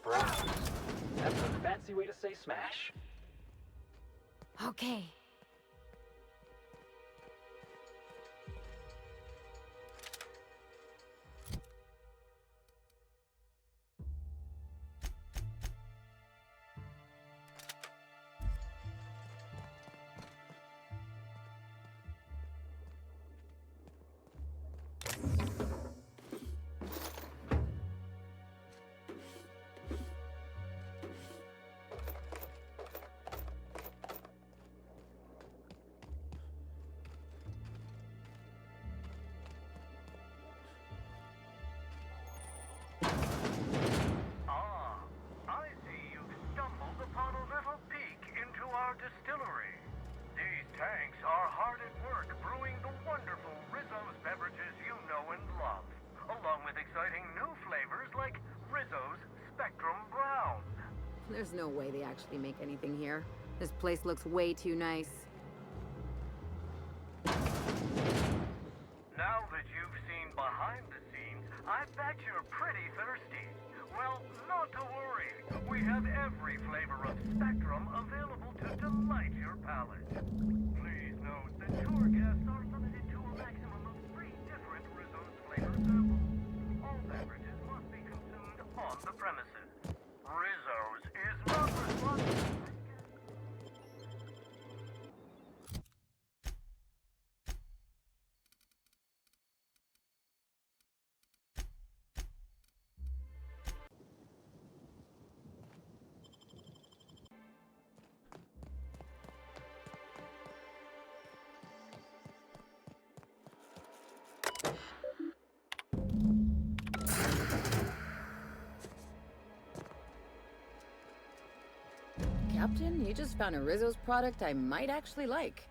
Browse. That's a fancy way to say smash. Okay. Ah, I see you've stumbled upon a little peek into our distillery. These tanks are hard at work brewing the wonderful Rizzo's beverages you know and love, along with exciting new flavors like Rizzo's Spectrum Brown. There's no way they actually make anything here. This place looks way too nice. Now that you've seen behind the scenes, I bet you're pretty thirsty. Well, not to worry. We have every flavor of Spectrum available to delight your palate. Please note that tour guests are limited to a maximum of 3 different Rizzo's flavor samples. All beverages must be consumed on the premises. Rizzo's is not responsible. Captain, you just found a Rizzo's product I might actually like.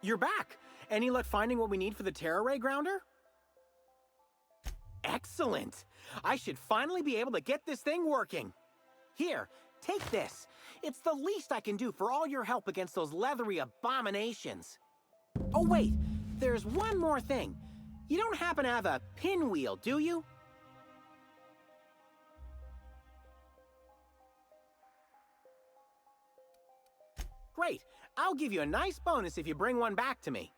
You're back! Any luck finding what we need for the Terra Ray grounder? Excellent! I should finally be able to get this thing working. Here, take this. It's the least I can do for all your help against those leathery abominations. Oh wait, there's one more thing. You don't happen to have a pinwheel, do you? Great. I'll give you a nice bonus if you bring one back to me.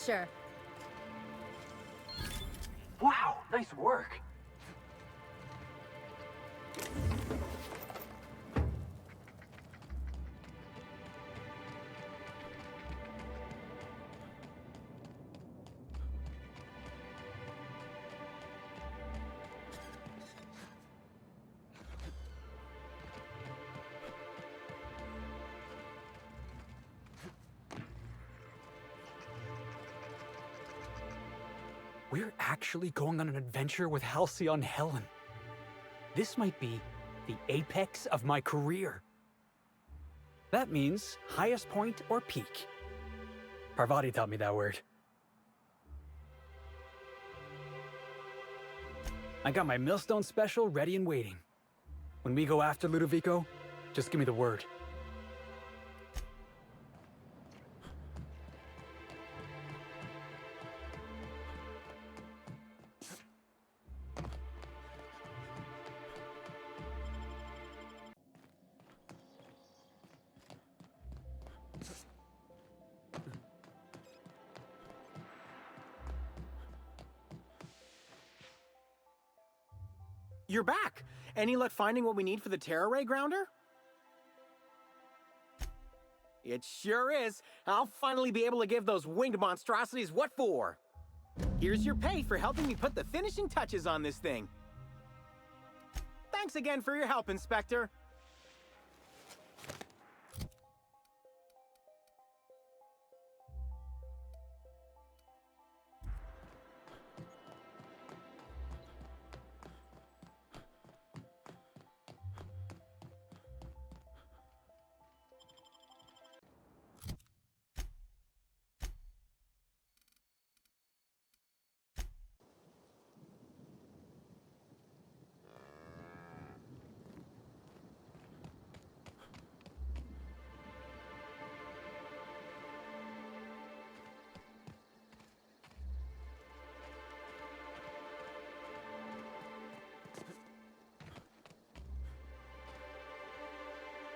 Sure. Wow, nice work. We're actually going on an adventure with Halcyon Helen. This might be the apex of my career. That means highest point or peak. Parvati taught me that word. I got my Millstone special ready and waiting. When we go after Ludovico, just give me the word. You're back! Any luck finding what we need for the Terra Ray Grounder? It sure is. I'll finally be able to give those winged monstrosities what for. Here's your pay for helping me put the finishing touches on this thing. Thanks again for your help, Inspector.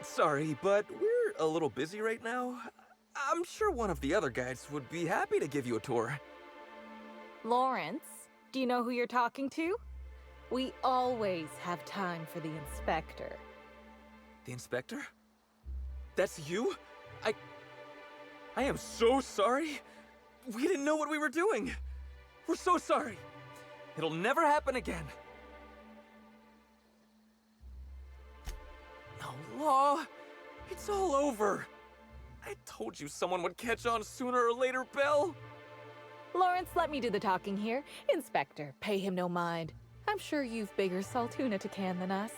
Sorry, but we're a little busy right now. I'm sure one of the other guides would be happy to give you a tour. Lawrence, do you know who you're talking to? We always have time for the inspector. The inspector? That's you? I am so sorry. We didn't know what we were doing. We're so sorry. It'll never happen again. No, Law. It's all over. I told you someone would catch on sooner or later, Belle. Lawrence, let me do the talking here. Inspector, pay him no mind. I'm sure you've bigger saltuna to can than us.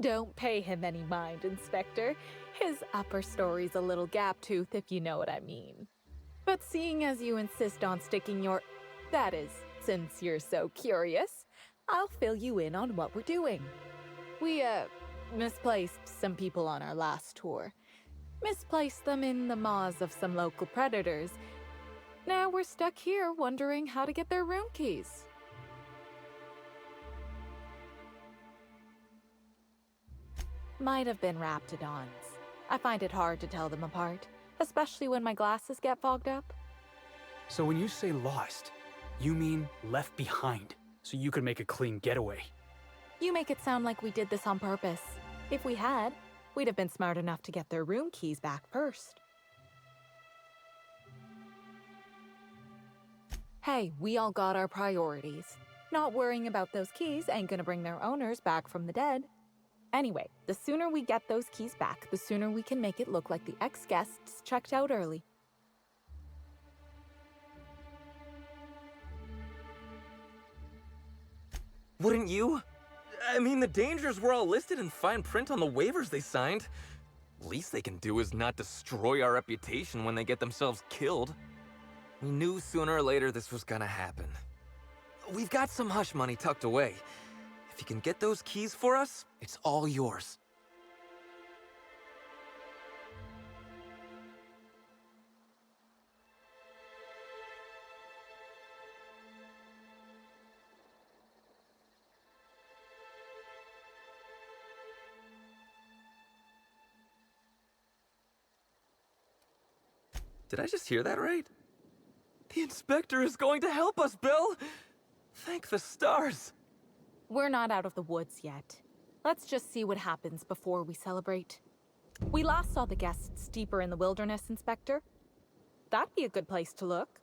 Don't pay him any mind, Inspector. His upper story's a little gap-toothed, if you know what I mean. But seeing as you insist on sticking your... That is, since you're so curious, I'll fill you in on what we're doing. We, misplaced some people on our last tour. Misplaced them in the maws of some local predators. Now we're stuck here wondering how to get their room keys. Might have been Raptidons. I find it hard to tell them apart, especially when my glasses get fogged up. So when you say lost, you mean left behind, so you could make a clean getaway. You make it sound like we did this on purpose. If we had, we'd have been smart enough to get their room keys back first. Hey, we all got our priorities. Not worrying about those keys ain't gonna bring their owners back from the dead. Anyway, the sooner we get those keys back, the sooner we can make it look like the ex-guests checked out early. Wouldn't you? I mean, the dangers were all listed in fine print on the waivers they signed. Least they can do is not destroy our reputation when they get themselves killed. We knew sooner or later this was gonna happen. We've got some hush money tucked away. If you can get those keys for us, it's all yours. Did I just hear that right? The Inspector is going to help us, Bill! Thank the stars! We're not out of the woods yet. Let's just see what happens before we celebrate. We last saw the guests deeper in the wilderness, Inspector. That'd be a good place to look.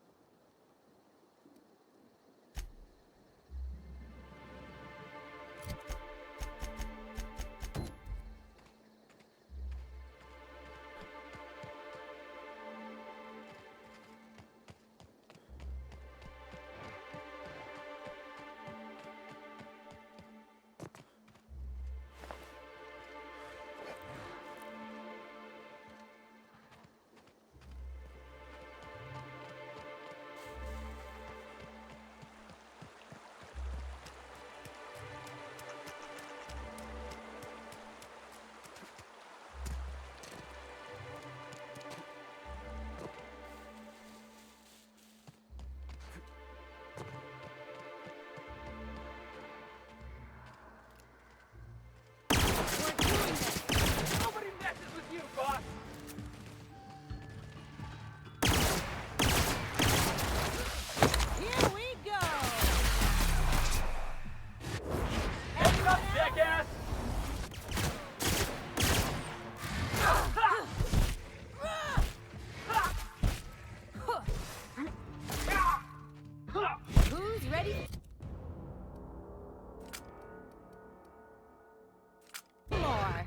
Nobody messes with you, boss! Here we go! Heads up, jackass! Who's ready? More.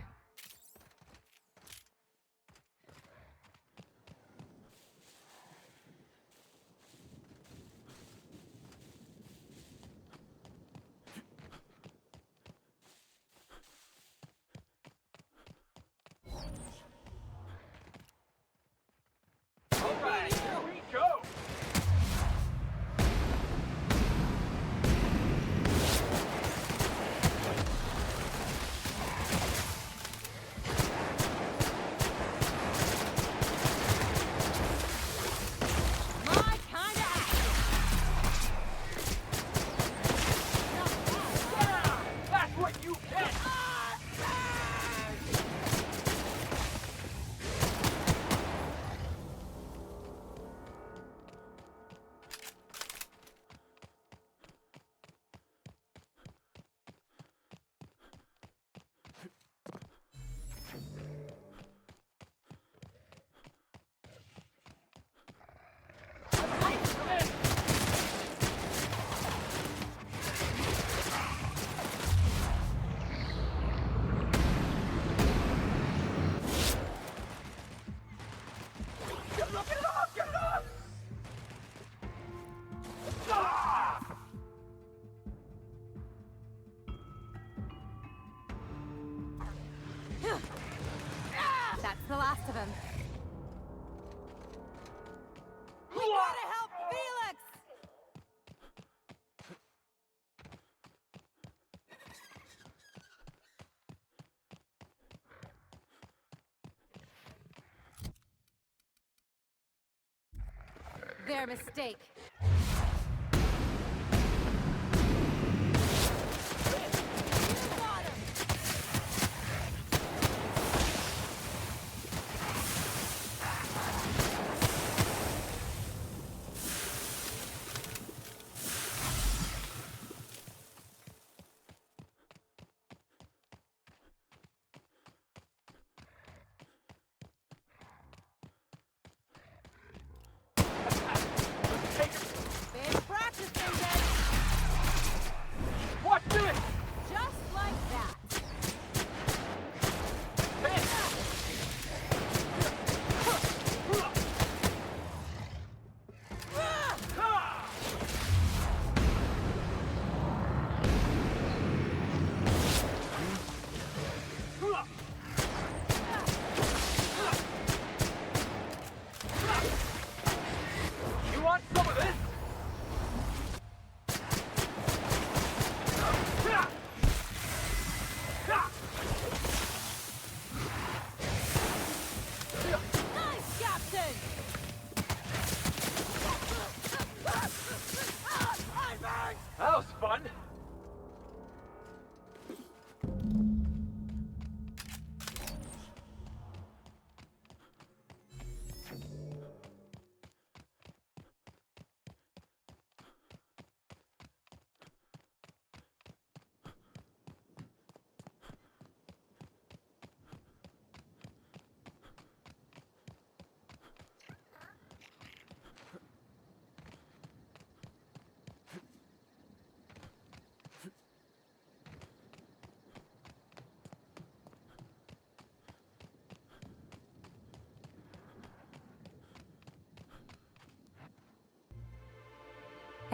All right, here we go! My kind of Yeah, that's what you get! Get it off! Get it off! Ah! That's the last of him. We gotta help Felix! Their mistake. You got him! Take him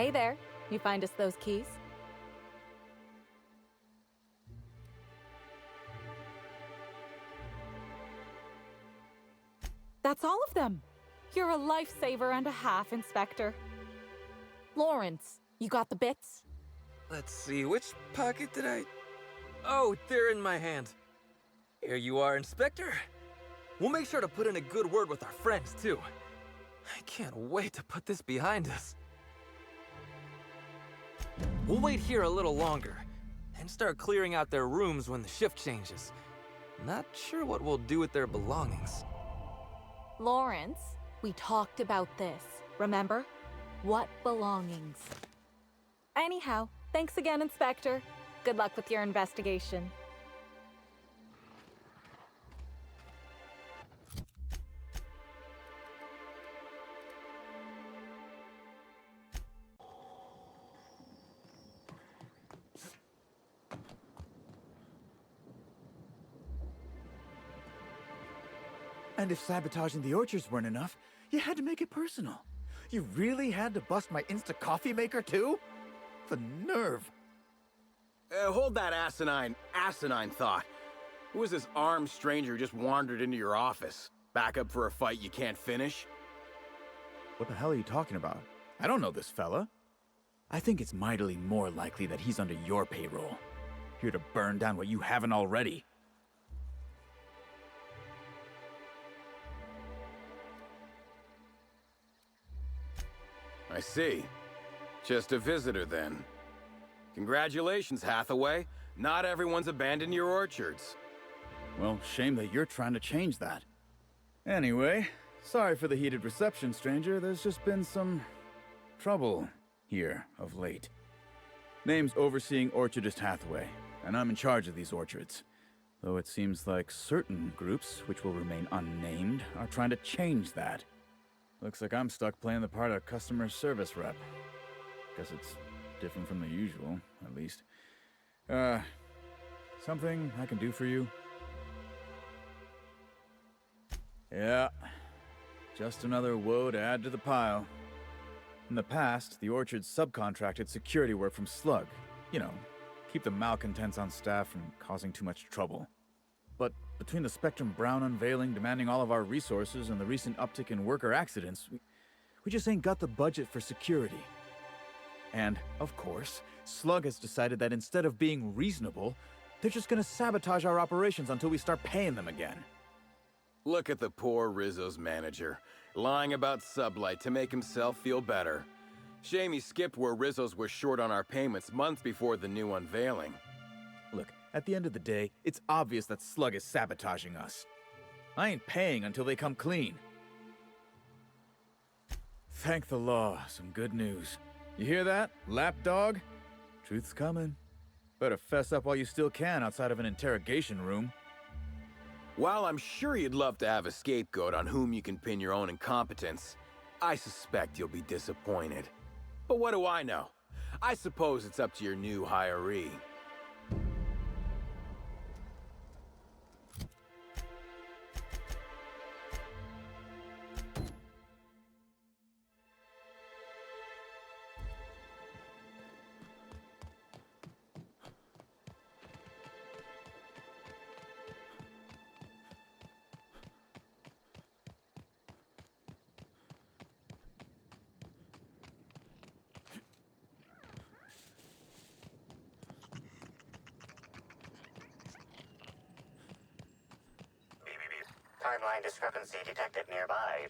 Hey there. You find us those keys? That's all of them. You're a lifesaver and a half, Inspector. Lawrence, you got the bits? Let's see, which pocket did I... Oh, they're in my hand. Here you are, Inspector. We'll make sure to put in a good word with our friends, too. I can't wait to put this behind us. We'll wait here a little longer, and start clearing out their rooms when the shift changes. Not sure what we'll do with their belongings. Lawrence, we talked about this, remember? What belongings? Anyhow, thanks again, Inspector. Good luck with your investigation. And if sabotaging the orchards weren't enough, you had to make it personal. You really had to bust my Insta coffee maker too? The nerve. Hold that asinine thought. Who was this armed stranger who just wandered into your office? Back up for a fight you can't finish? What the hell are you talking about? I don't know this fella. I think it's mightily more likely that he's under your payroll. Here to burn down what you haven't already. I see. Just a visitor, then. Congratulations, Hathaway. Not everyone's abandoned your orchards. Well, shame that you're trying to change that. Anyway, sorry for the heated reception, stranger. There's just been some trouble here of late. Name's Overseeing Orchardist Hathaway, and I'm in charge of these orchards. Though it seems like certain groups, which will remain unnamed, are trying to change that. Looks like I'm stuck playing the part of customer service rep. Guess it's different from the usual, at least. Something I can do for you? Yeah, just another woe to add to the pile. In the past, the orchard subcontracted security work from Slug. You know, keep the malcontents on staff from causing too much trouble. But between the Spectrum Brown unveiling demanding all of our resources and the recent uptick in worker accidents, we just ain't got the budget for security. And, of course, Slug has decided that instead of being reasonable, they're just gonna sabotage our operations until we start paying them again. Look at the poor Rizzo's manager, lying about Sublight to make himself feel better. Shame he skipped where Rizzo's was short on our payments months before the new unveiling. Look, at the end of the day, it's obvious that Slug is sabotaging us. I ain't paying until they come clean. Thank the law, some good news. You hear that, lapdog? Truth's coming. Better fess up while you still can outside of an interrogation room. While I'm sure you'd love to have a scapegoat on whom you can pin your own incompetence, I suspect you'll be disappointed. But what do I know? I suppose it's up to your new hiree. Timeline discrepancy detected nearby.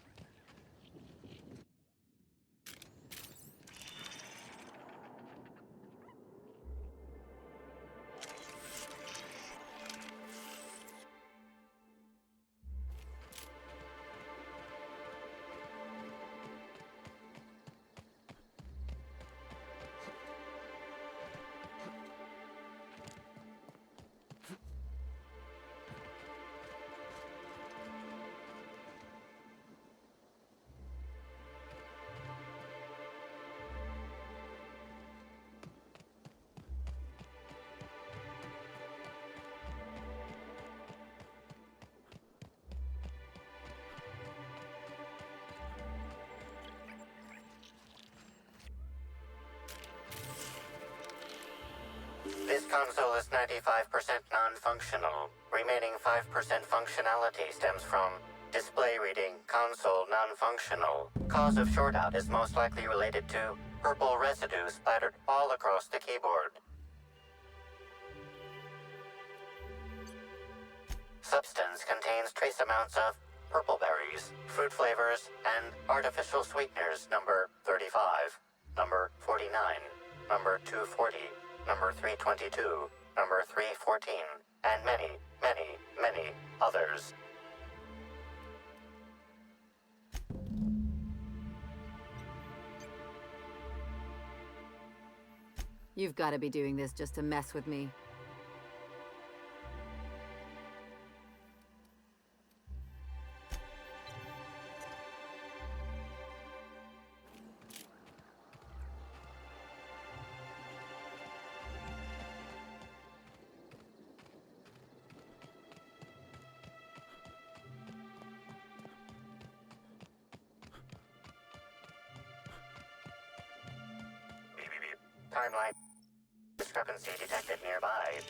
This console is 95% non-functional. Remaining 5% functionality stems from display reading, console non-functional. Cause of shortout is most likely related to purple residue splattered all across the keyboard. Substance contains trace amounts of purple berries, fruit flavors, and artificial sweeteners number 35, number 49, number 240, number 322, number 314, and many, many, many others. You've got to be doing this just to mess with me. Timeline discrepancy detected nearby.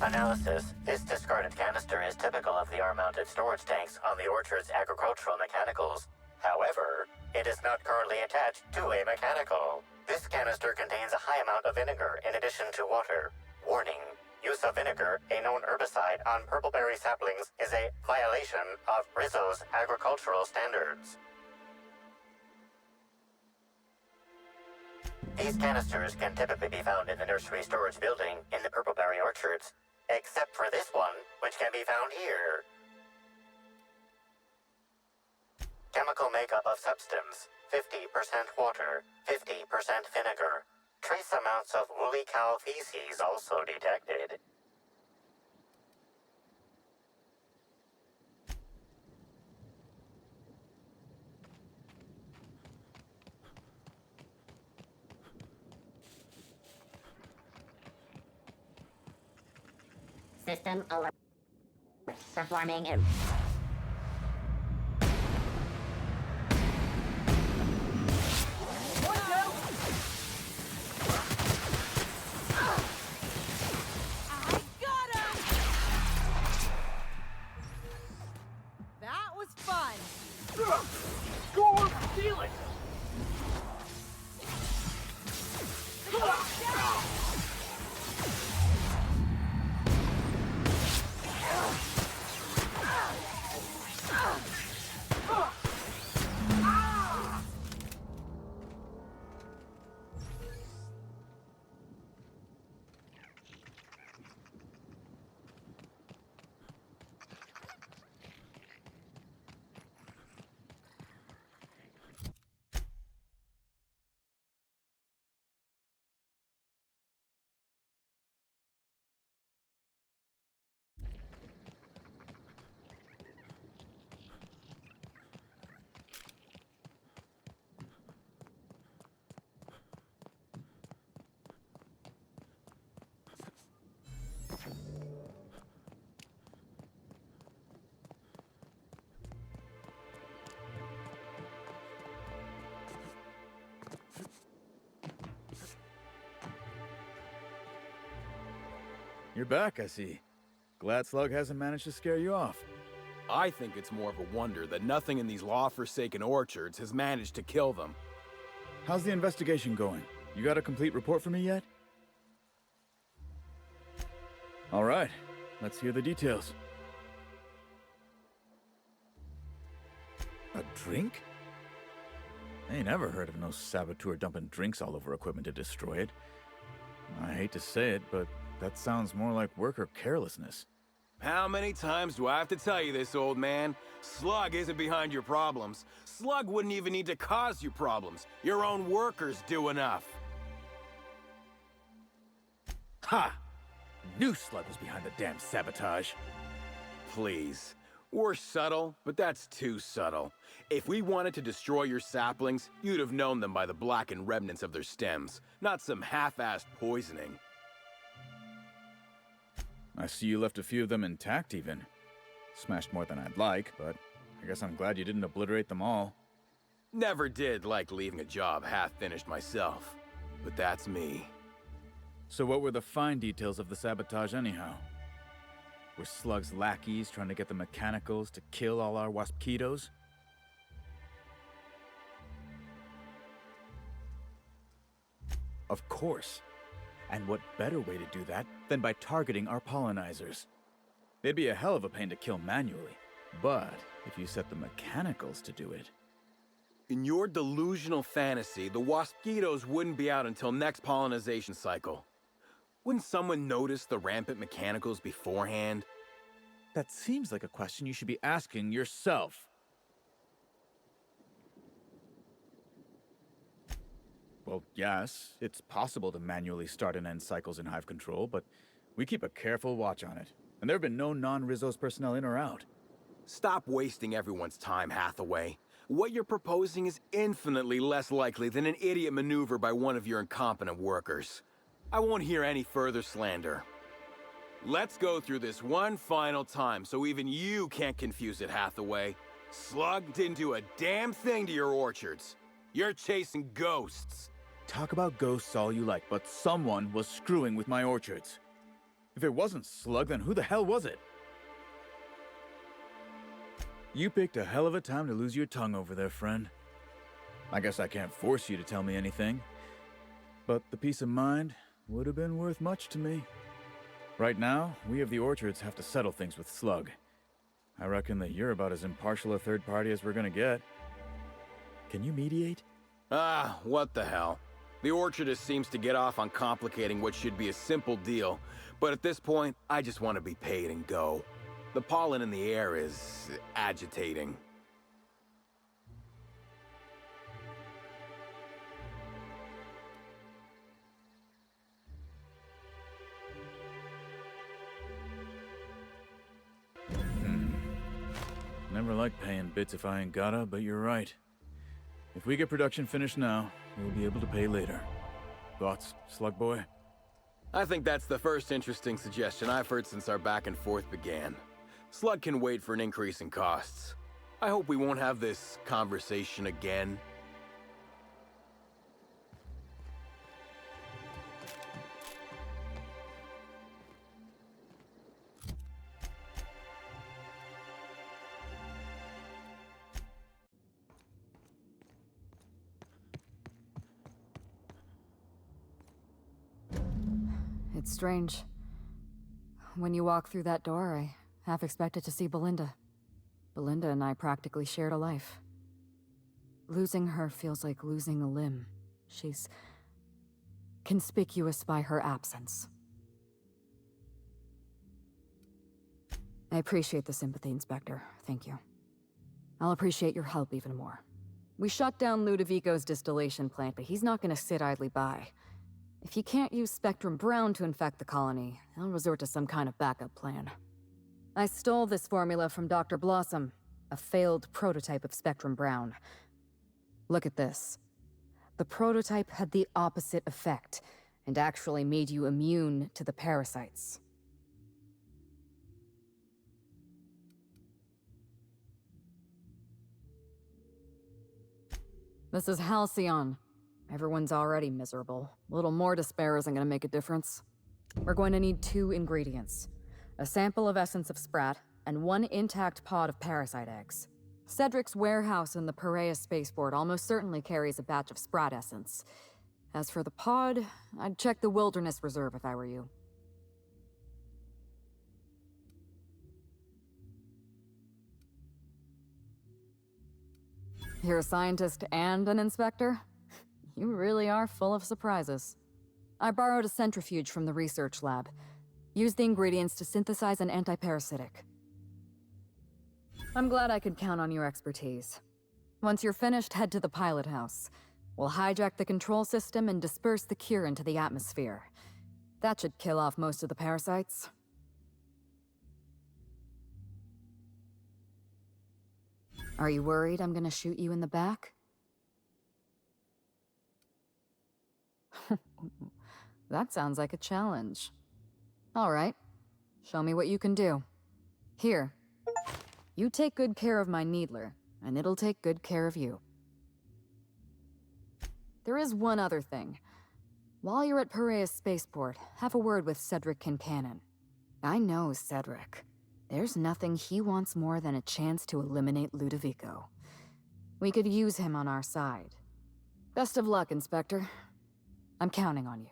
Analysis. This discarded canister is typical of the R-mounted storage tanks on the Orchard's agricultural mechanicals. However, it is not currently attached to a mechanical. This canister contains a high amount of vinegar in addition to water. Warning. Use of vinegar, a known herbicide, on purpleberry saplings is a violation of Rizzo's agricultural standards. These canisters can typically be found in the nursery storage building in the purpleberry orchards, except for this one, which can be found here. Chemical makeup of substance: 50% water, 50% vinegar. Trace amounts of woolly cow feces also detected. System alert. Performing it. That was fun! Score! Steal it! You're back, I see. Glad Slug hasn't managed to scare you off. I think it's more of a wonder that nothing in these law-forsaken orchards has managed to kill them. How's the investigation going? You got a complete report for me yet? All right, let's hear the details. A drink? I ain't never heard of no saboteur dumping drinks all over equipment to destroy it. I hate to say it, but that sounds more like worker carelessness. How many times do I have to tell you this, old man? Slug isn't behind your problems. Slug wouldn't even need to cause you problems. Your own workers do enough. Ha! Knew Slug was behind the damn sabotage. Please. We're subtle, but that's too subtle. If we wanted to destroy your saplings, you'd have known them by the blackened remnants of their stems, not some half-assed poisoning. I see you left a few of them intact even. Smashed more than I'd like, but I guess I'm glad you didn't obliterate them all. Never did like leaving a job half-finished myself. But that's me. So what were the fine details of the sabotage anyhow? Were Slug's lackeys trying to get the mechanicals to kill all our Waspkitos? Of course. And what better way to do that than by targeting our pollinizers? They'd be a hell of a pain to kill manually. But if you set the mechanicals to do it... In your delusional fantasy, the Waspkitos wouldn't be out until next pollinization cycle. Wouldn't someone notice the rampant mechanicals beforehand? That seems like a question you should be asking yourself. Well, yes, it's possible to manually start and end cycles in Hive Control, but we keep a careful watch on it. And there have been no non-Rizzo's personnel in or out. Stop wasting everyone's time, Hathaway. What you're proposing is infinitely less likely than an idiot maneuver by one of your incompetent workers. I won't hear any further slander. Let's go through this one final time so even you can't confuse it, Hathaway. Slug didn't do a damn thing to your orchards. You're chasing ghosts. Talk about ghosts all you like, but someone was screwing with my orchards. If it wasn't Slug, then who the hell was it? You picked a hell of a time to lose your tongue over there, friend. I guess I can't force you to tell me anything, but the peace of mind would have been worth much to me. Right now, we of the orchards have to settle things with Slug. I reckon that you're about as impartial a third party as we're gonna get. Can you mediate? Ah, what the hell. The orchardist seems to get off on complicating what should be a simple deal, but at this point, I just want to be paid and go. The pollen in the air is agitating. Never like paying bits if I ain't gotta, but you're right. If we get production finished now, we'll be able to pay later. Thoughts, Slug Boy? I think that's the first interesting suggestion I've heard since our back and forth began. Slug can wait for an increase in costs. I hope we won't have this conversation again. It's strange. When you walk through that door, I half expected to see Belinda. Belinda and I practically shared a life. Losing her feels like losing a limb. She's conspicuous by her absence. I appreciate the sympathy, Inspector. Thank you. I'll appreciate your help even more. We shut down Ludovico's distillation plant, but he's not gonna sit idly by. If he can't use Spectrum Brown to infect the colony, I'll resort to some kind of backup plan. I stole this formula from Dr. Blossom, a failed prototype of Spectrum Brown. Look at this. The prototype had the opposite effect, and actually made you immune to the parasites. This is Halcyon. Everyone's already miserable. A little more despair isn't gonna make a difference. We're going to need 2 ingredients. A sample of essence of Sprat, and 1 intact pod of parasite eggs. Cedric's warehouse in the Perea spaceport almost certainly carries a batch of Sprat essence. As for the pod, I'd check the Wilderness Reserve if I were you. You're a scientist and an inspector? You really are full of surprises. I borrowed a centrifuge from the research lab. Used the ingredients to synthesize an antiparasitic. I'm glad I could count on your expertise. Once you're finished, head to the pilot house. We'll hijack the control system and disperse the cure into the atmosphere. That should kill off most of the parasites. Are you worried I'm gonna shoot you in the back? That sounds like a challenge. All right. Show me what you can do. Here. You take good care of my Needler, and it'll take good care of you. There is one other thing. While you're at Piraeus Spaceport, have a word with Cedric Kincannon. I know Cedric. There's nothing he wants more than a chance to eliminate Ludovico. We could use him on our side. Best of luck, Inspector. I'm counting on you.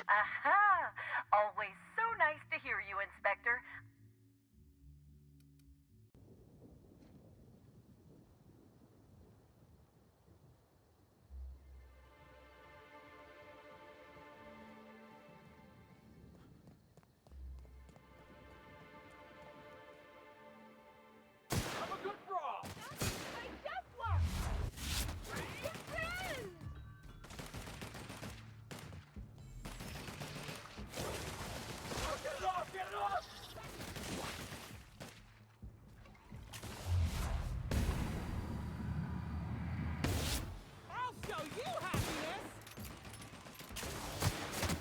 Aha! Always so nice to hear you, Inspector. I'm a good frog. Get it off! Get it off! I'll show you happiness!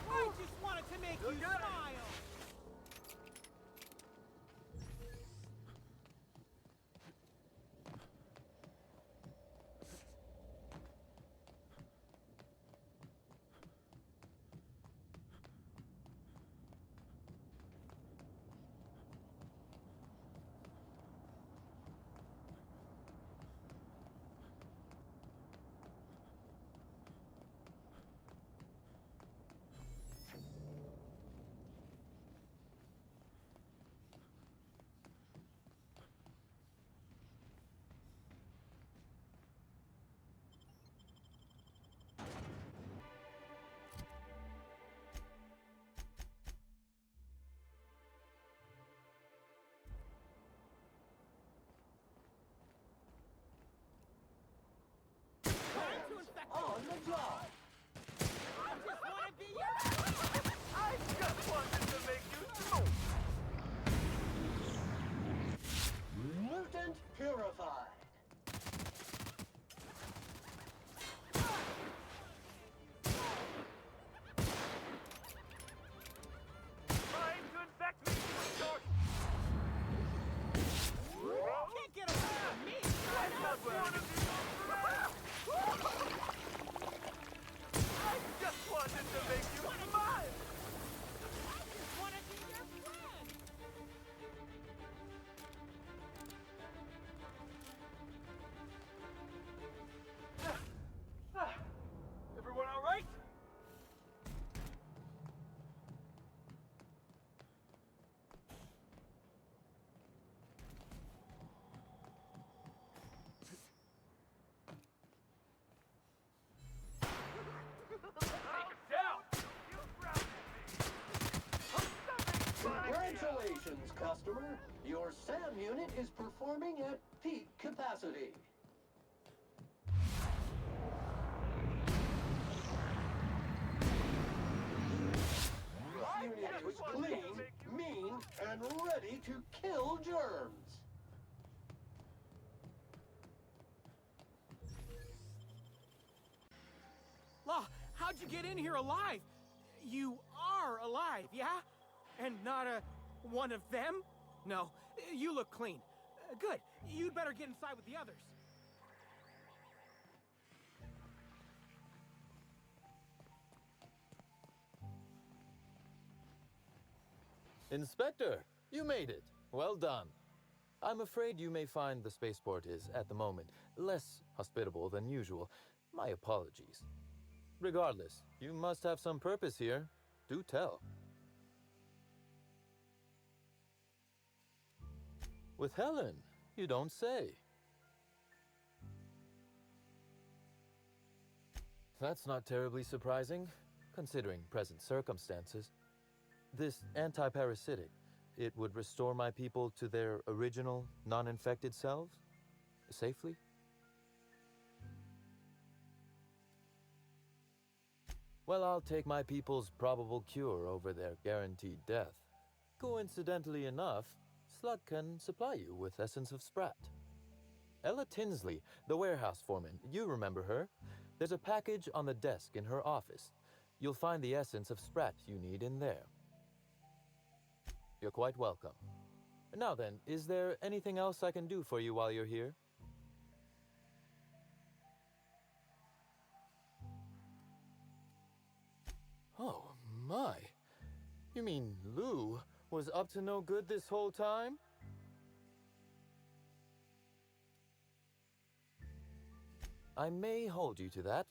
I just wanted to make you smile! On the job. I just wanted to make you so. Mutant purified. Trying to infect me with your... Can't get away from me! I just wanted to be... I just wanted to make you smile. Everyone all right? Congratulations, customer. Your SAM unit is performing at peak capacity. This unit is clean, mean, and ready to kill germs. Law, how'd you get in here alive? You are alive, yeah? And not one of them? No, you look clean. Good. You'd better get inside with the others. Inspector, you made it. Well done. I'm afraid you may find the spaceport is, at the moment, less hospitable than usual. My apologies. Regardless, you must have some purpose here. Do tell. With Helen, you don't say. That's not terribly surprising, considering present circumstances. This anti-parasitic, it would restore my people to their original, non-infected selves? Safely? Well, I'll take my people's probable cure over their guaranteed death. Coincidentally enough, Slug can supply you with Essence of Sprat. Ella Tinsley, the warehouse foreman, you remember her? There's a package on the desk in her office. You'll find the Essence of Sprat you need in there. You're quite welcome. Now then, is there anything else I can do for you while you're here? Oh, my. You mean Lou was up to no good this whole time? I may hold you to that.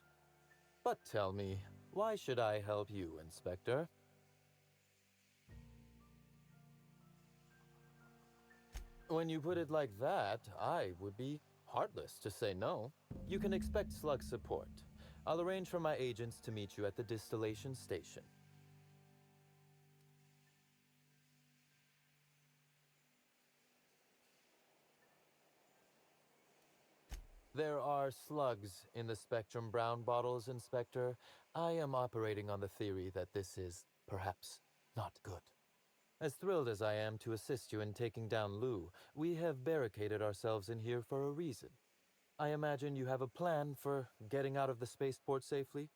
But tell me, why should I help you, Inspector? When you put it like that, I would be heartless to say no. You can expect Slug support. I'll arrange for my agents to meet you at the distillation station. There are slugs in the Spectrum Brown bottles, Inspector. I am operating on the theory that this is, perhaps, not good. As thrilled as I am to assist you in taking down Lou, we have barricaded ourselves in here for a reason. I imagine you have a plan for getting out of the spaceport safely?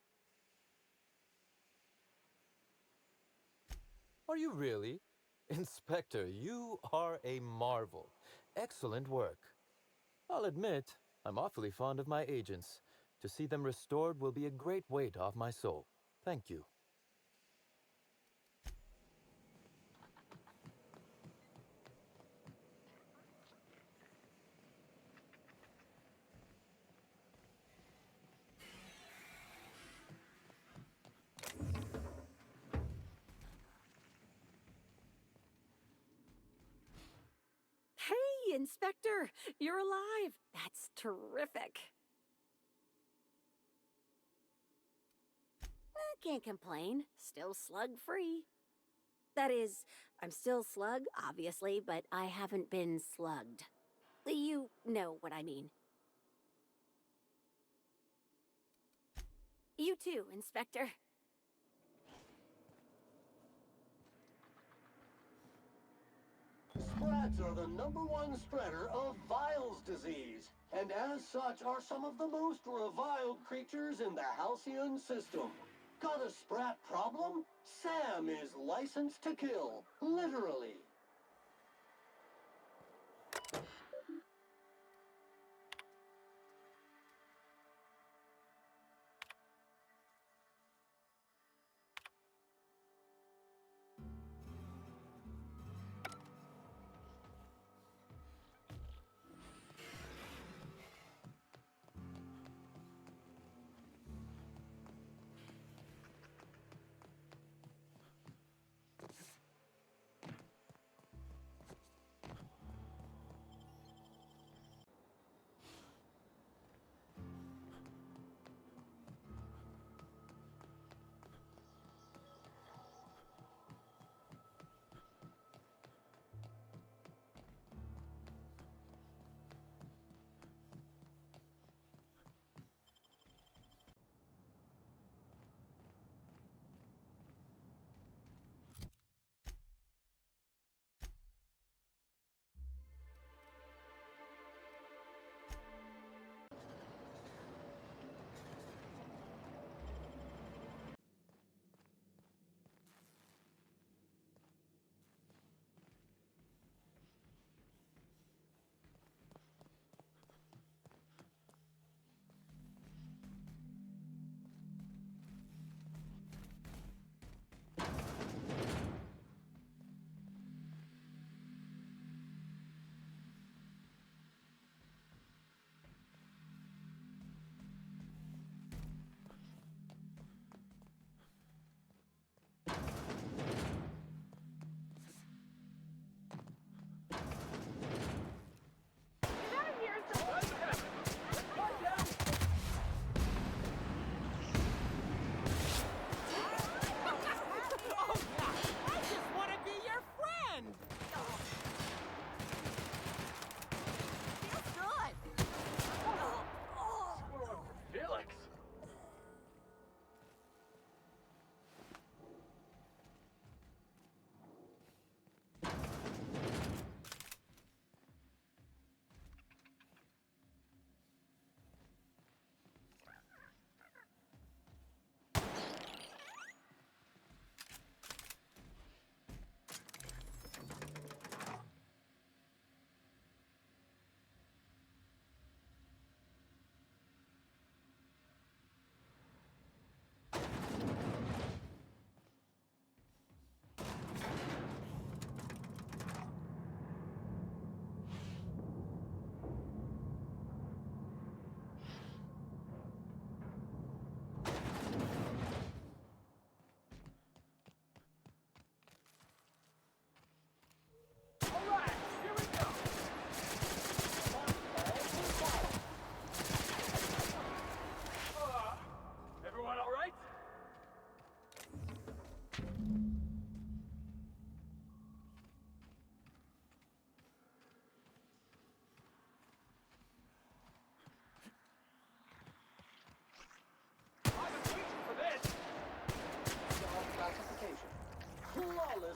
Are you really? Inspector, you are a marvel. Excellent work. I'll admit, I'm awfully fond of my agents. To see them restored will be a great weight off my soul. Thank you. Hey, Inspector! You're alive! That's terrific! Can't complain. Still slug-free. That is, I'm still slug, obviously, but I haven't been slugged. You know what I mean. You too, Inspector. Sprats are the #1 spreader of Viles disease, and as such are some of the most reviled creatures in the Halcyon system. Got a Sprat problem? Sam is licensed to kill, literally.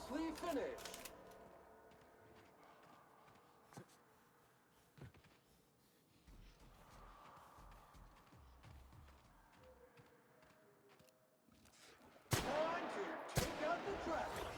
flawlessly finish. Time to take out the trash.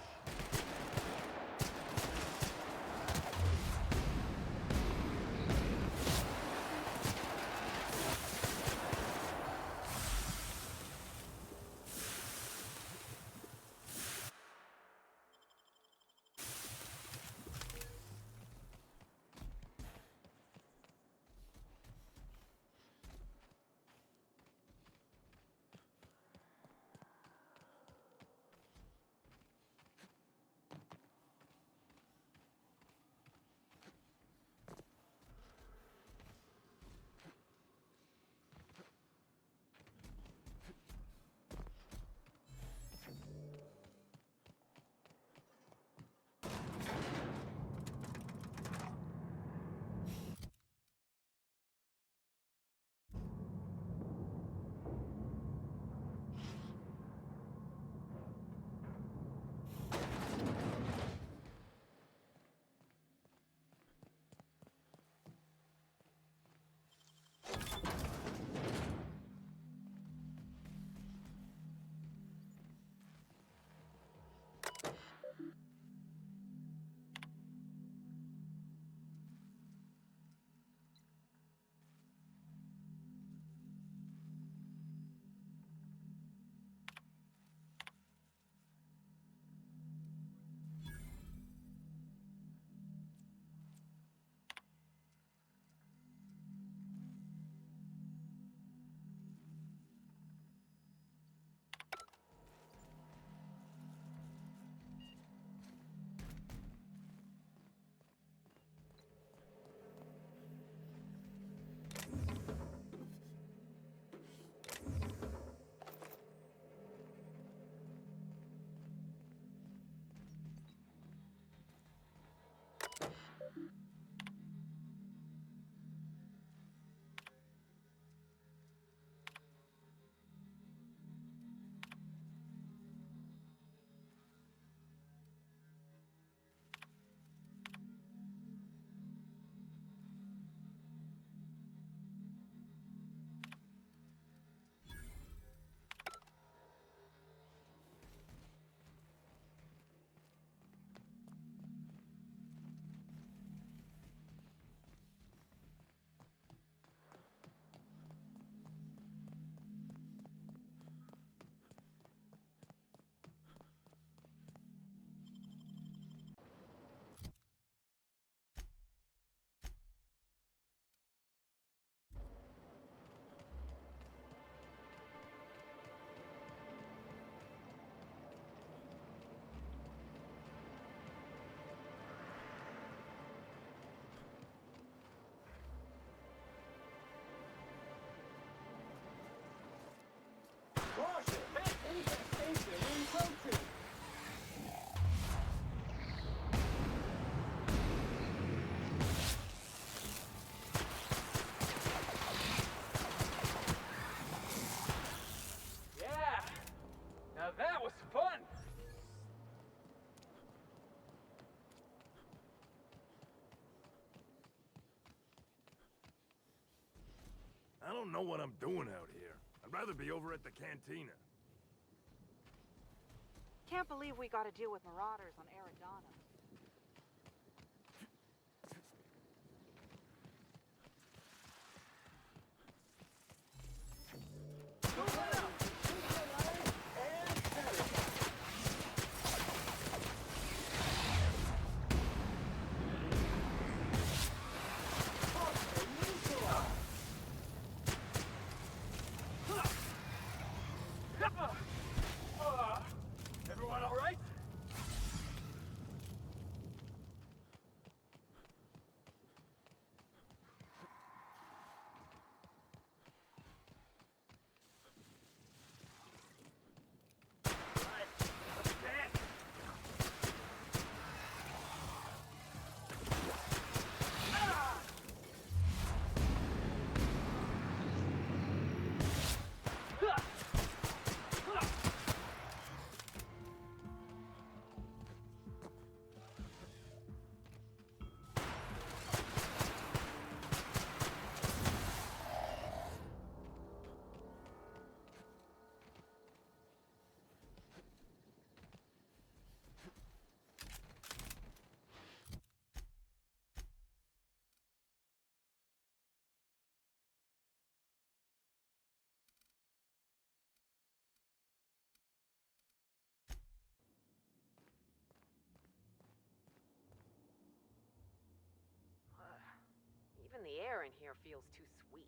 I don't know what I'm doing out here. I'd rather be over at the cantina. Can't believe we gotta deal with marauders on Eridana. Everyone all right? air in here feels too sweet.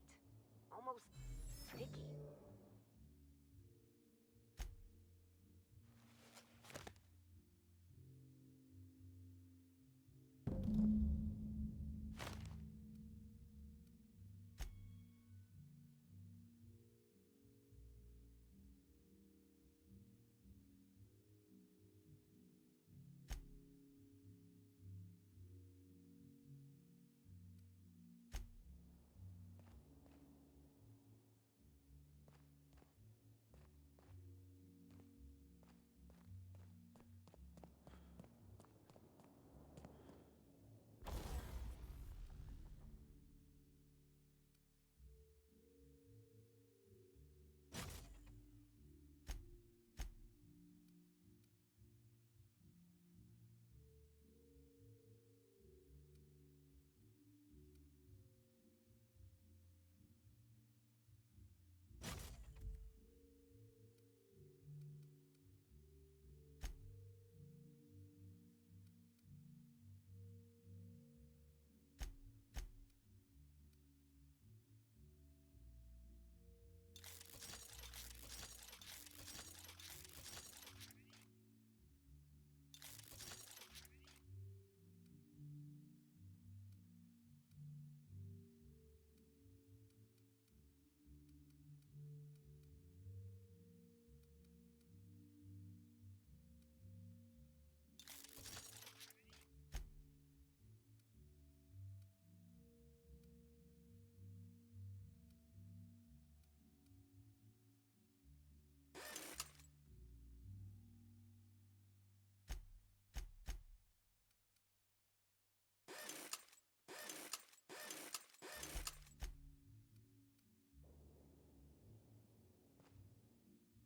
Almost sticky.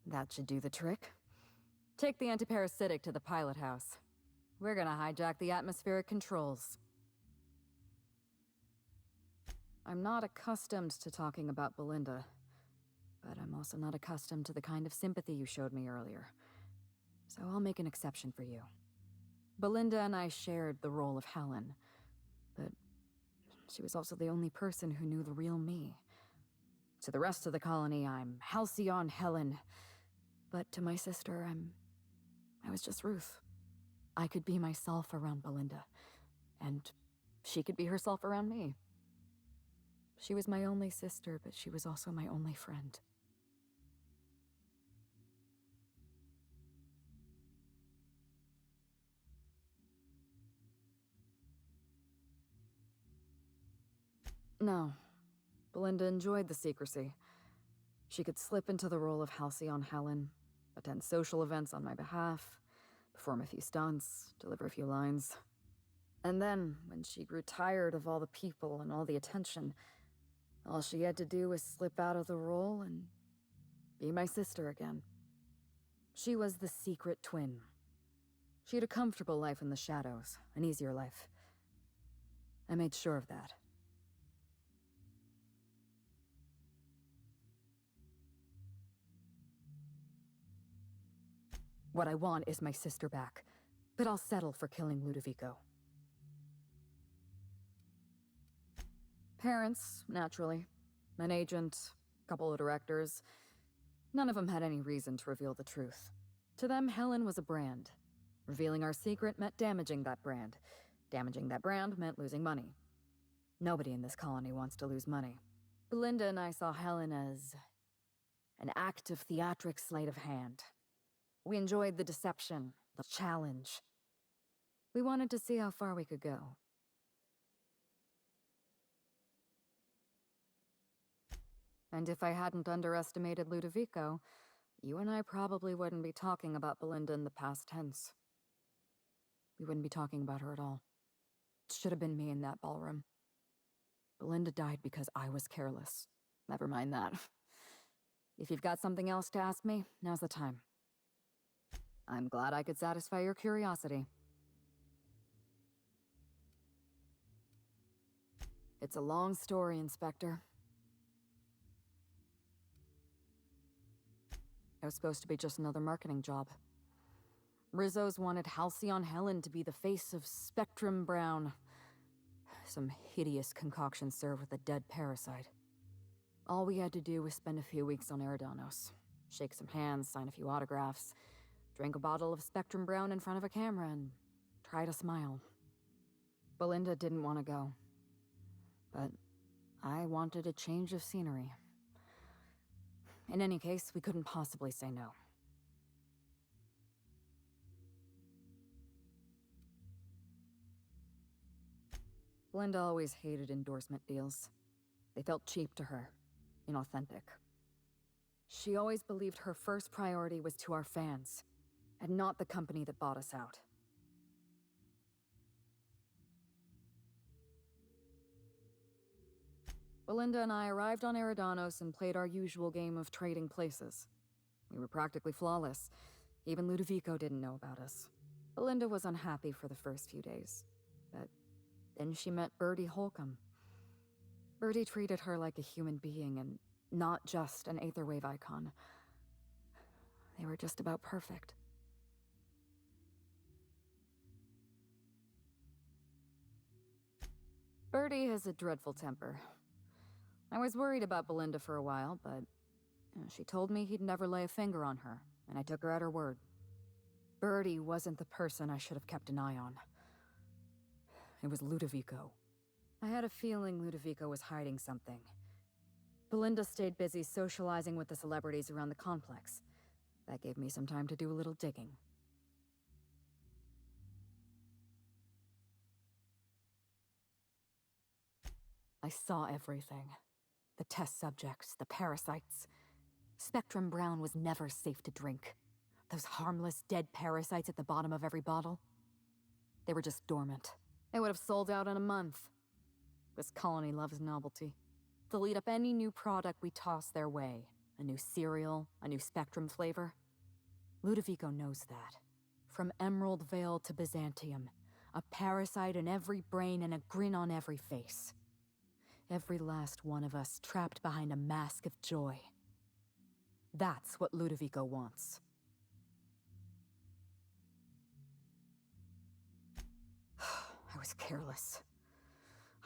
That should do the trick. Take the antiparasitic to the pilot house. We're gonna hijack the atmospheric controls. I'm not accustomed to talking about Belinda, but I'm also not accustomed to the kind of sympathy you showed me earlier. So I'll make an exception for you. Belinda and I shared the role of Helen, but she was also the only person who knew the real me. To the rest of the colony, I'm Halcyon Helen. But to my sister, I was just Ruth. I could be myself around Belinda, and she could be herself around me. She was my only sister, but she was also my only friend. No, Belinda enjoyed the secrecy. She could slip into the role of Halcyon Helen, attend social events on my behalf, perform a few stunts, deliver a few lines. And then, when she grew tired of all the people and all the attention, all she had to do was slip out of the role and be my sister again. She was the secret twin. She had a comfortable life in the shadows, an easier life. I made sure of that. What I want is my sister back, but I'll settle for killing Ludovico. Parents, naturally. An agent, a couple of directors. None of them had any reason to reveal the truth. To them, Helen was a brand. Revealing our secret meant damaging that brand. Damaging that brand meant losing money. Nobody in this colony wants to lose money. Belinda and I saw Helen as an act of theatric sleight of hand. We enjoyed the deception, the challenge. We wanted to see how far we could go. And if I hadn't underestimated Ludovico, you and I probably wouldn't be talking about Belinda in the past tense. We wouldn't be talking about her at all. It should have been me in that ballroom. Belinda died because I was careless. Never mind that. If you've got something else to ask me, now's the time. I'm glad I could satisfy your curiosity. It's a long story, Inspector. It was supposed to be just another marketing job. Rizzo's wanted Halcyon Helen to be the face of Spectrum Brown. Some hideous concoction served with a dead parasite. All we had to do was spend a few weeks on Eridanos, shake some hands, sign a few autographs, drink a bottle of Spectrum Brown in front of a camera, and try to smile. Belinda didn't want to go, but I wanted a change of scenery. In any case, we couldn't possibly say no. Belinda always hated endorsement deals. They felt cheap to her, inauthentic. She always believed her first priority was to our fans, and not the company that bought us out. Belinda and I arrived on Eridanos and played our usual game of trading places. We were practically flawless. Even Ludovico didn't know about us. Belinda was unhappy for the first few days, but then she met Bertie Holcomb. Bertie treated her like a human being and not just an Aetherwave icon. They were just about perfect. Bertie has a dreadful temper. I was worried about Belinda for a while, but she told me he'd never lay a finger on her, and I took her at her word. Bertie wasn't the person I should have kept an eye on. It was Ludovico. I had a feeling Ludovico was hiding something. Belinda stayed busy socializing with the celebrities around the complex. That gave me some time to do a little digging. I saw everything. The test subjects, the parasites. Spectrum Brown was never safe to drink. Those harmless, dead parasites at the bottom of every bottle. They were just dormant. They would have sold out in a month. This colony loves novelty. They'll eat up any new product we toss their way. A new cereal, a new Spectrum flavor. Ludovico knows that. From Emerald Vale to Byzantium. A parasite in every brain and a grin on every face. Every last one of us trapped behind a mask of joy. That's what Ludovico wants. I was careless.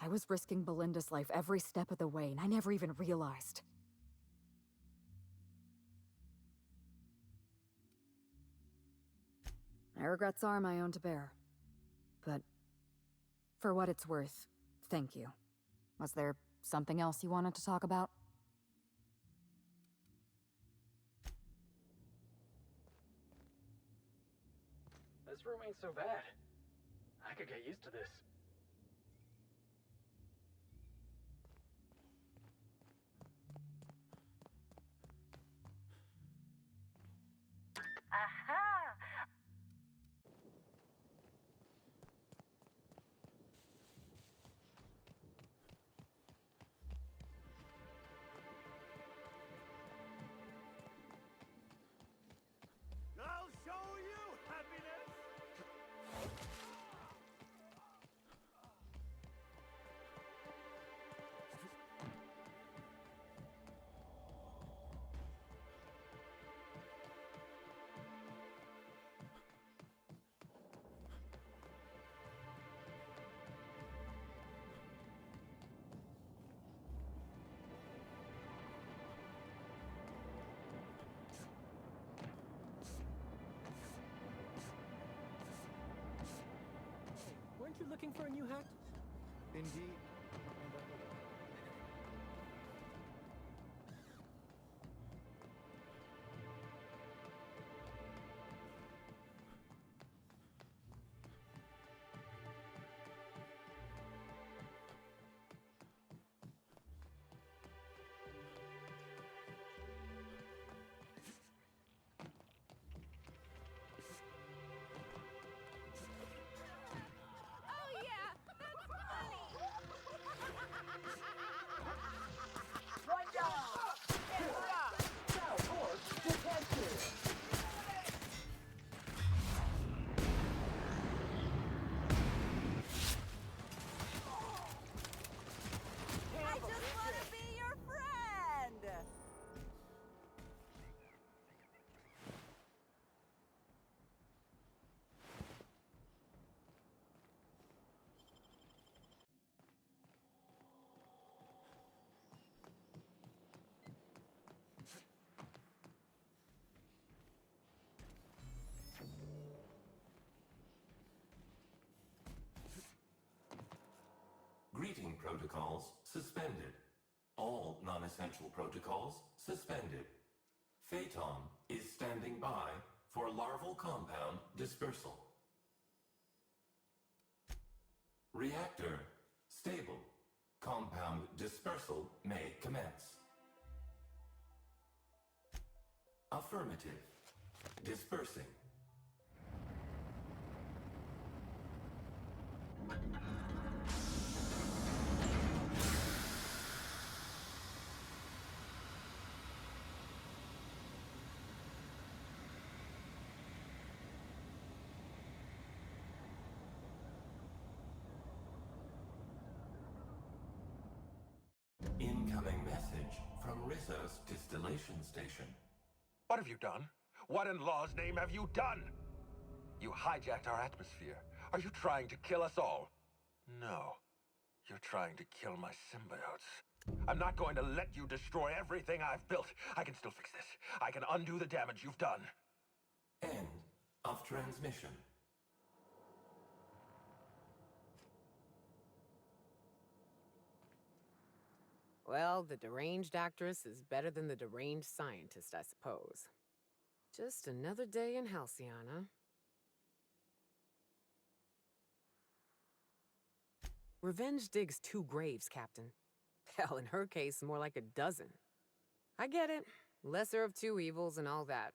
I was risking Belinda's life every step of the way, and I never even realized. My regrets are my own to bear. But for what it's worth, thank you. Was there something else you wanted to talk about? This room ain't so bad. I could get used to this. Aha! I'll show you happiness! Weren't you looking for a new hat? Indeed. Oh yeah, that's funny! protocols suspended. All non-essential protocols suspended. Phaeton is standing by for larval compound dispersal. Reactor stable. Compound dispersal may commence. Affirmative. Dispersing. Incoming message from Rizzo's distillation station. What have you done? What in law's name have you done? You hijacked our atmosphere. Are you trying to kill us all? No. You're trying to kill my symbiotes. I'm not going to let you destroy everything I've built. I can still fix this. I can undo the damage you've done. End of transmission. Well, the deranged actress is better than the deranged scientist, I suppose. Just another day in Halcyon, huh? Revenge digs 2 graves, Captain. Hell, in her case, more like a dozen. I get it. Lesser of 2 evils and all that.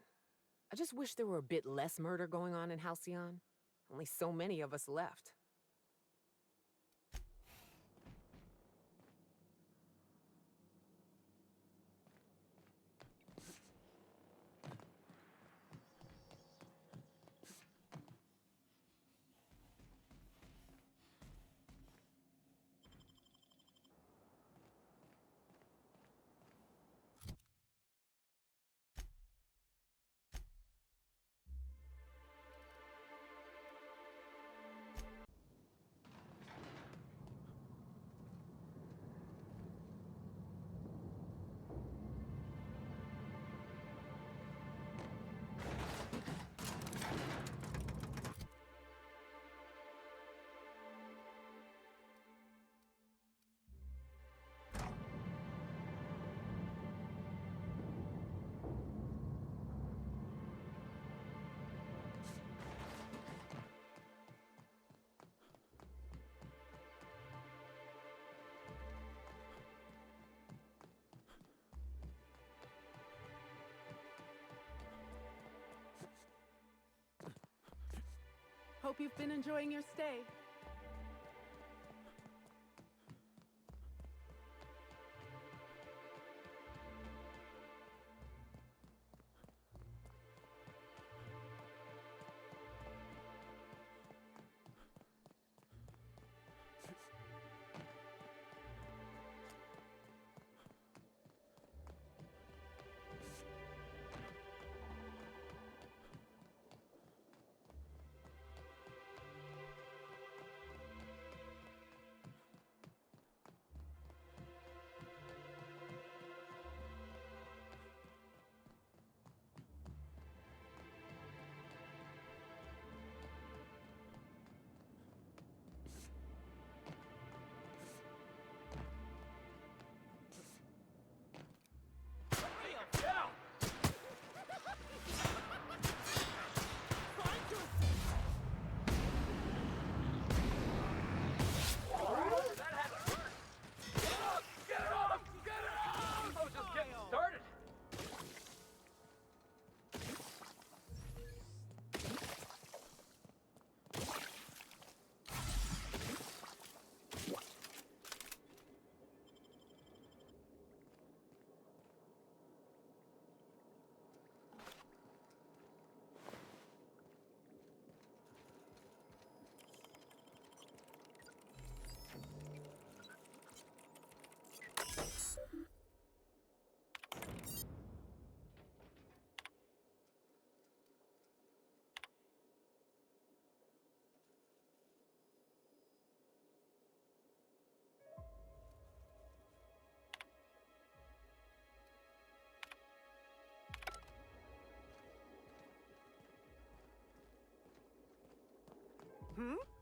I just wish there were a bit less murder going on in Halcyon. Only so many of us left. Hope you've been enjoying your stay.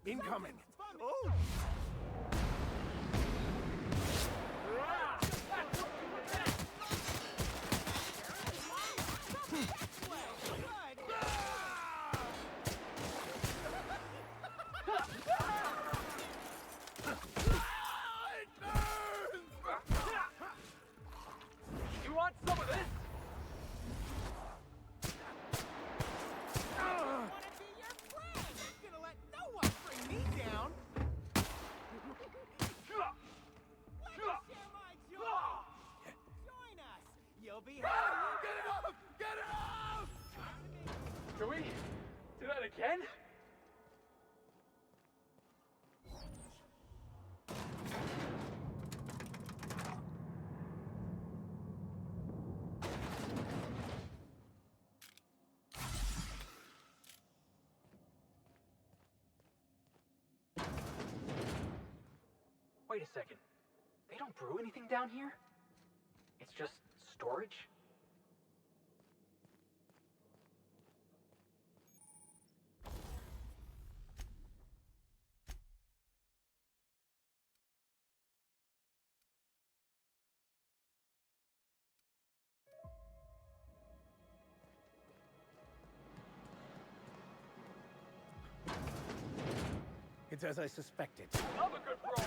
Incoming! Oh! Can we do that again? Wait a second. They don't brew anything down here? It's just storage? It's as I suspected. I'm a good bro. I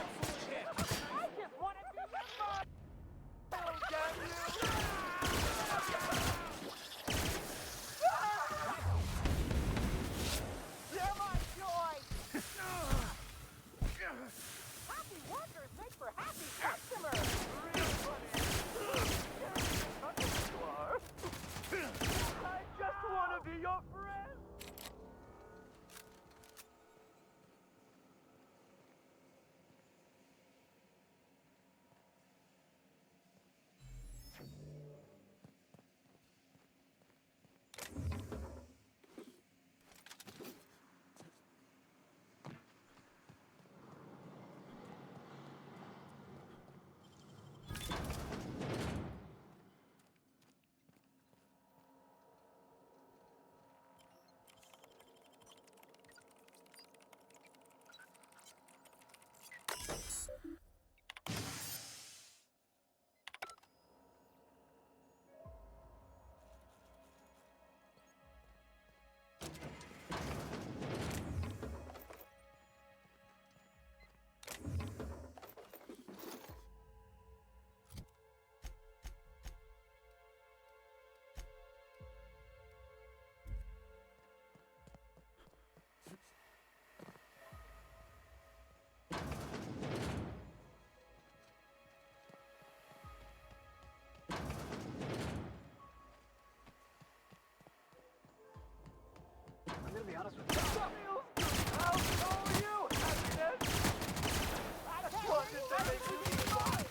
just want to be your You're my joy! Happy workers make for happy customers! I just want to be your friend! I'm gonna be honest with you. I'll show you happiness! I just wanted to make you smile!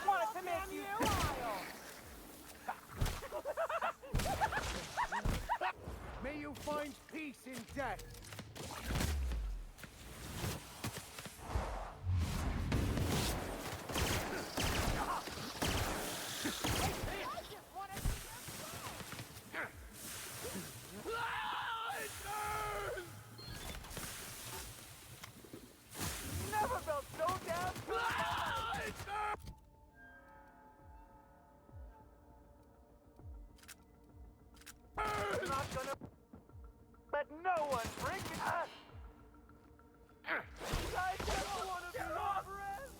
Wanted to make you smile! May you find peace in death. Never felt so damn good! Not gonna let no one bring me up! I just wanna be your friend!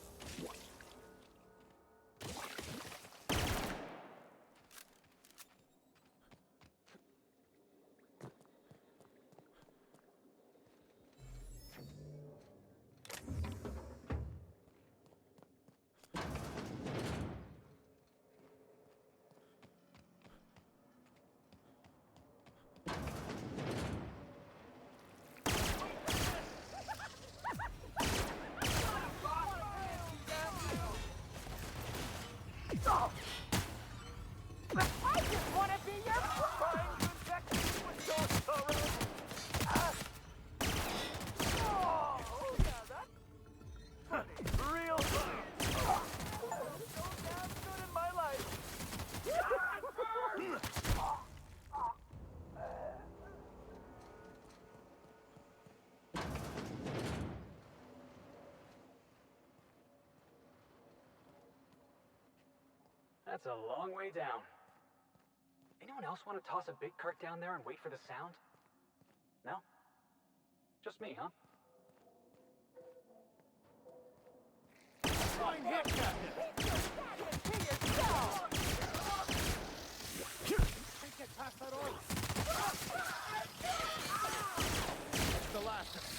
I just want to be your friend! Trying to infect me with your sorrow! Oh, yeah, that's funny. Real funny. So damn good in my life. That's a long way down. Anyone else want to toss a big cart down there and wait for the sound? No? Just me, huh? Fine hit, Captain! Can't get past that oil. It's the last of it.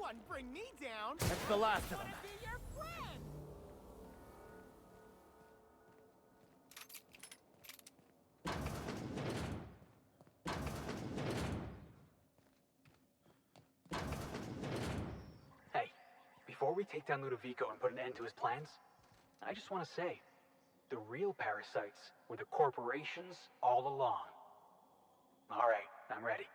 on, bring me down. That's the last of them. Be your friend. Hey, before we take down Ludovico and put an end to his plans, I just want to say, the real parasites were the corporations all along. All right, I'm ready.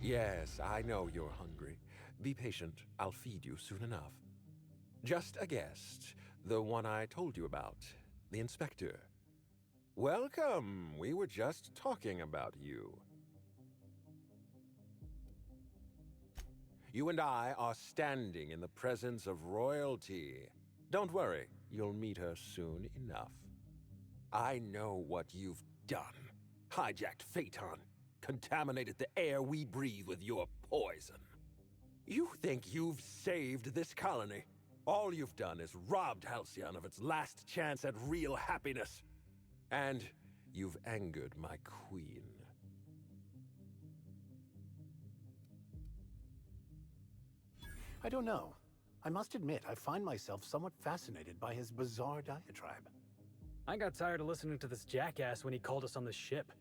Yes, I know you're hungry. Be patient. I'll feed you soon enough. Just a guest. The one I told you about. The inspector. Welcome. We were just talking about you. You and I are standing in the presence of royalty. Don't worry. You'll meet her soon enough. I know what you've done. Hijacked Phaeton. Contaminated the air we breathe with your poison. You think you've saved this colony? All you've done is robbed Halcyon of its last chance at real happiness. And you've angered my queen. I don't know. I must admit, I find myself somewhat fascinated by his bizarre diatribe. I got tired of listening to this jackass when he called us on the ship.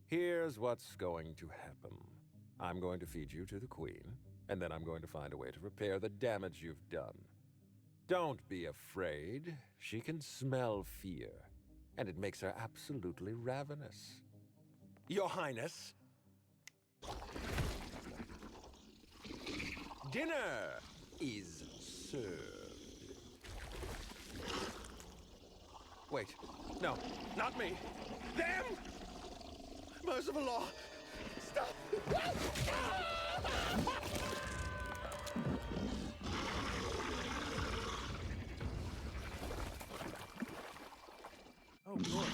Here's what's going to happen. I'm going to feed you to the queen, and then I'm going to find a way to repair the damage you've done. Don't be afraid. She can smell fear, and it makes her absolutely ravenous. Your Highness, dinner is served. Wait, no, not me. Them! Merciful law! Stop! Oh, good.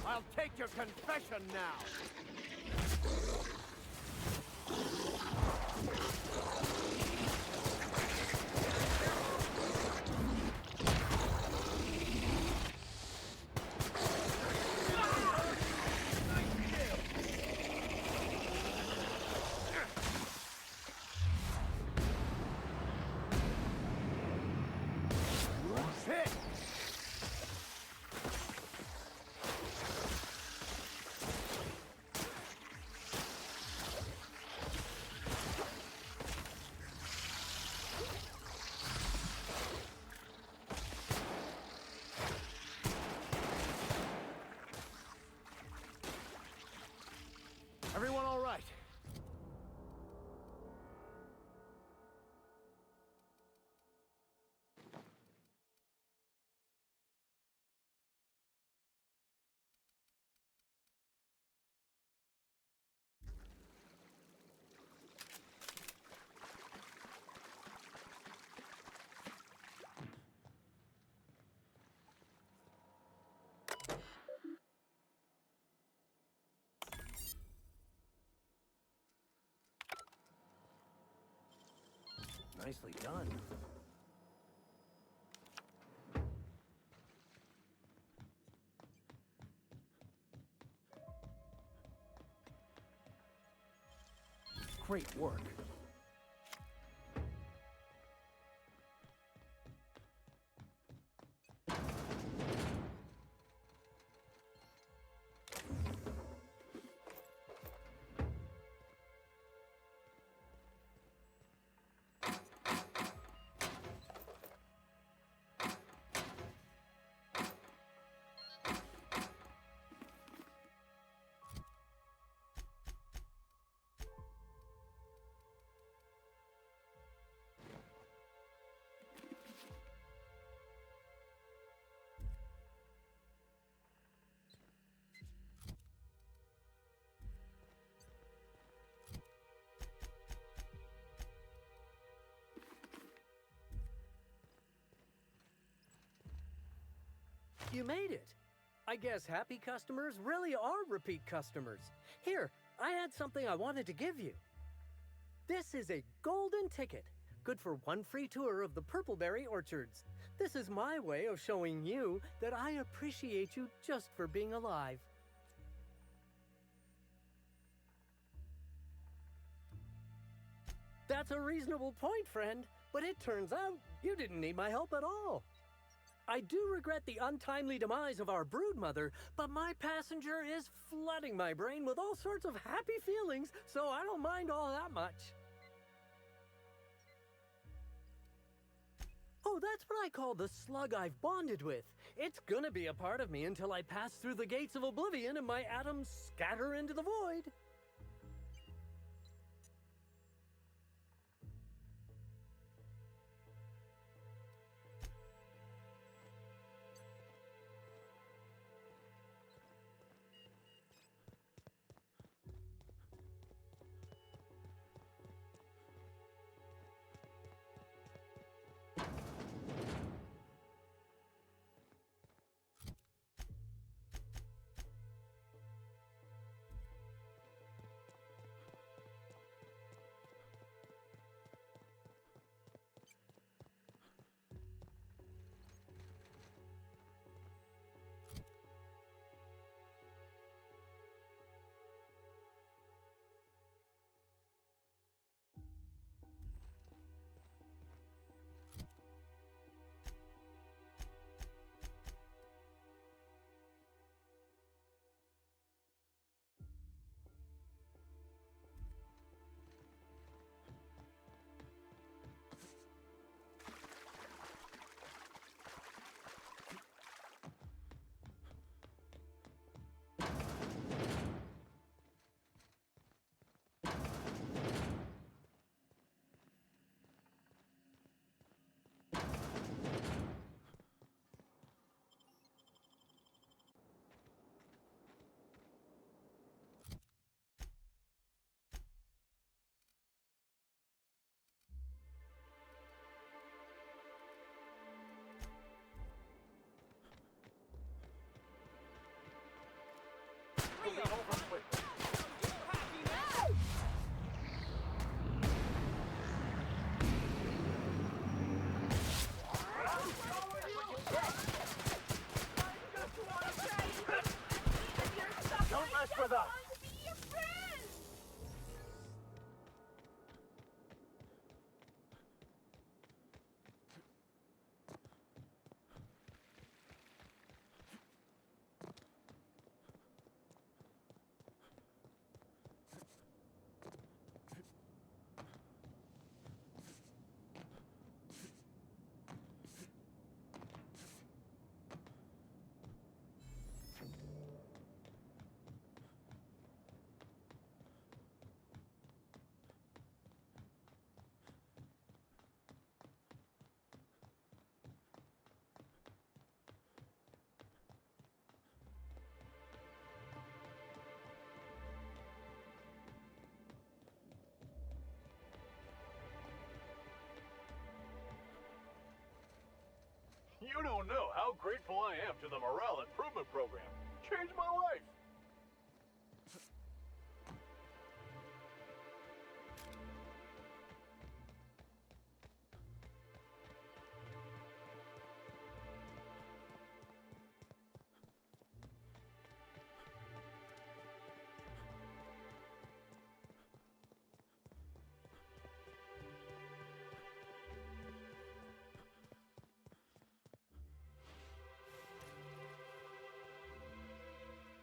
I'll take your confession now. Hit! Everyone all right? Nicely done. Great work. You made it. I guess happy customers really are repeat customers. Here, I had something I wanted to give you. This is a golden ticket, good for one free tour of the Purpleberry Orchards. This is my way of showing you that I appreciate you just for being alive. That's a reasonable point, friend, but it turns out you didn't need my help at all. I do regret the untimely demise of our broodmother, but my passenger is flooding my brain with all sorts of happy feelings, so I don't mind all that much. Oh, that's what I call the slug I've bonded with. It's gonna be a part of me until I pass through the gates of oblivion and my atoms scatter into the void. Don't mess with us! You don't know how grateful I am to the Morale Improvement Program. Changed my life.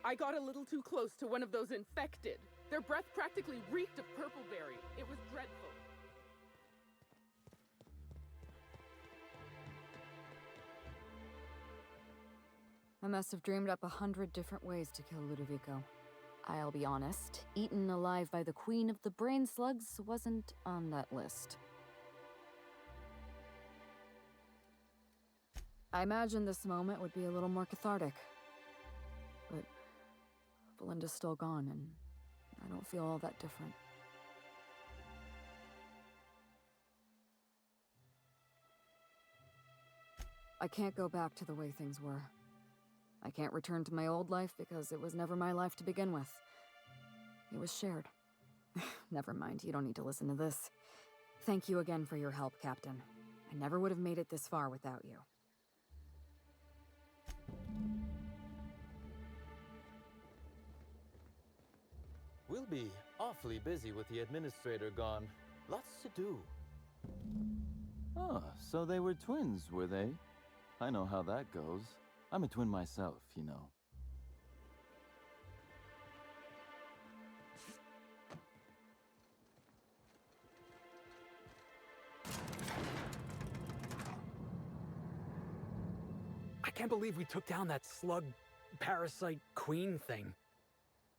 I got a little too close to one of those infected. Their breath practically reeked of purpleberry. It was dreadful. I must have dreamed up 100 different ways to kill Ludovico. I'll be honest, eaten alive by the queen of the brain slugs wasn't on that list. I imagined this moment would be a little more cathartic. But Belinda's still gone, and I don't feel all that different. I can't go back to the way things were. I can't return to my old life because it was never my life to begin with. It was shared. Never mind, you don't need to listen to this. Thank you again for your help, Captain. I never would have made it this far without you. We'll be awfully busy with the administrator gone. Lots to do. Oh, so they were twins, were they? I know how that goes. I'm a twin myself, you know. I can't believe we took down that slug parasite queen thing.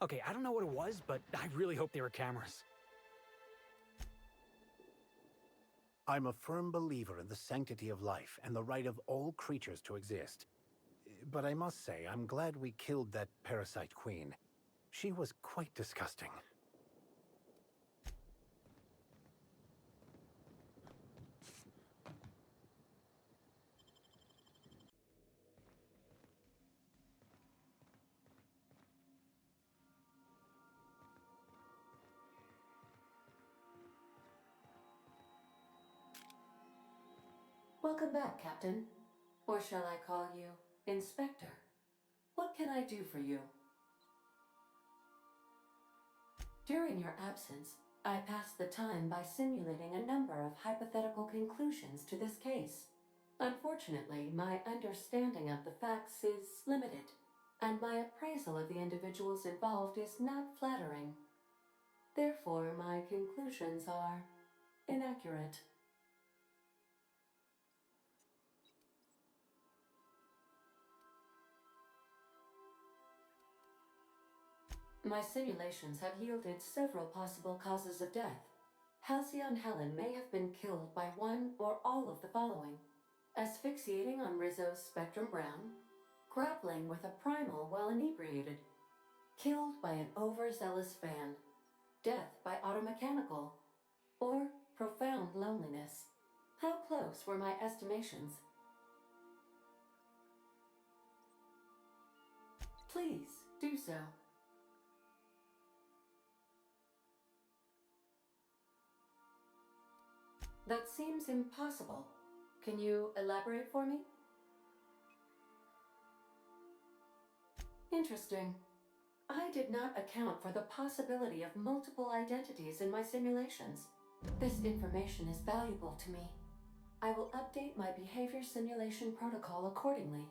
Okay, I don't know what it was, but I really hope they were cameras. I'm a firm believer in the sanctity of life and the right of all creatures to exist. But I must say, I'm glad we killed that parasite queen. She was quite disgusting. Welcome back, Captain. Or shall I call you Inspector? What can I do for you? During your absence, I passed the time by simulating a number of hypothetical conclusions to this case. Unfortunately, my understanding of the facts is limited, and my appraisal of the individuals involved is not flattering. Therefore, my conclusions are inaccurate. My simulations have yielded several possible causes of death. Halcyon Helen may have been killed by one or all of the following: asphyxiating on Rizzo's Spectrum Brown, grappling with a primal while inebriated, killed by an overzealous fan, death by automechanical, or profound loneliness. How close were my estimations? Please do so. That seems impossible. Can you elaborate for me? Interesting. I did not account for the possibility of multiple identities in my simulations. This information is valuable to me. I will update my behavior simulation protocol accordingly.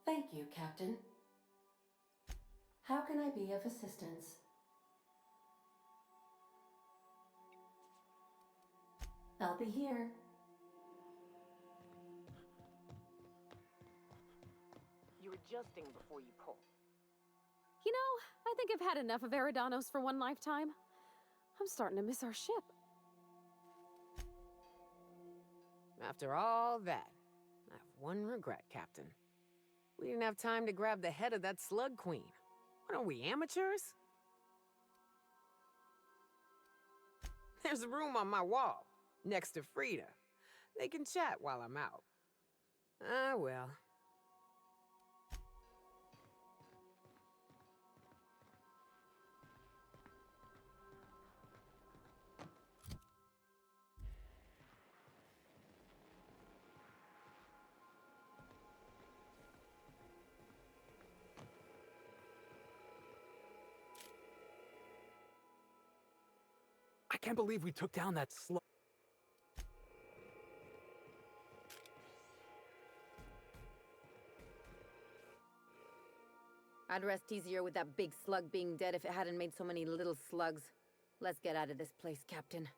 Thank you, Captain. How can I be of assistance? I'll be here. You're adjusting before you pull. You know, I think I've had enough of Eridanos for one lifetime. I'm starting to miss our ship. After all that, I have one regret, Captain. We didn't have time to grab the head of that slug queen. What are we, amateurs? There's a room on my wall, next to Frida. They can chat while I'm out. Ah, well. I can't believe we took down that slug. I'd rest easier with that big slug being dead if it hadn't made so many little slugs. Let's get out of this place, Captain.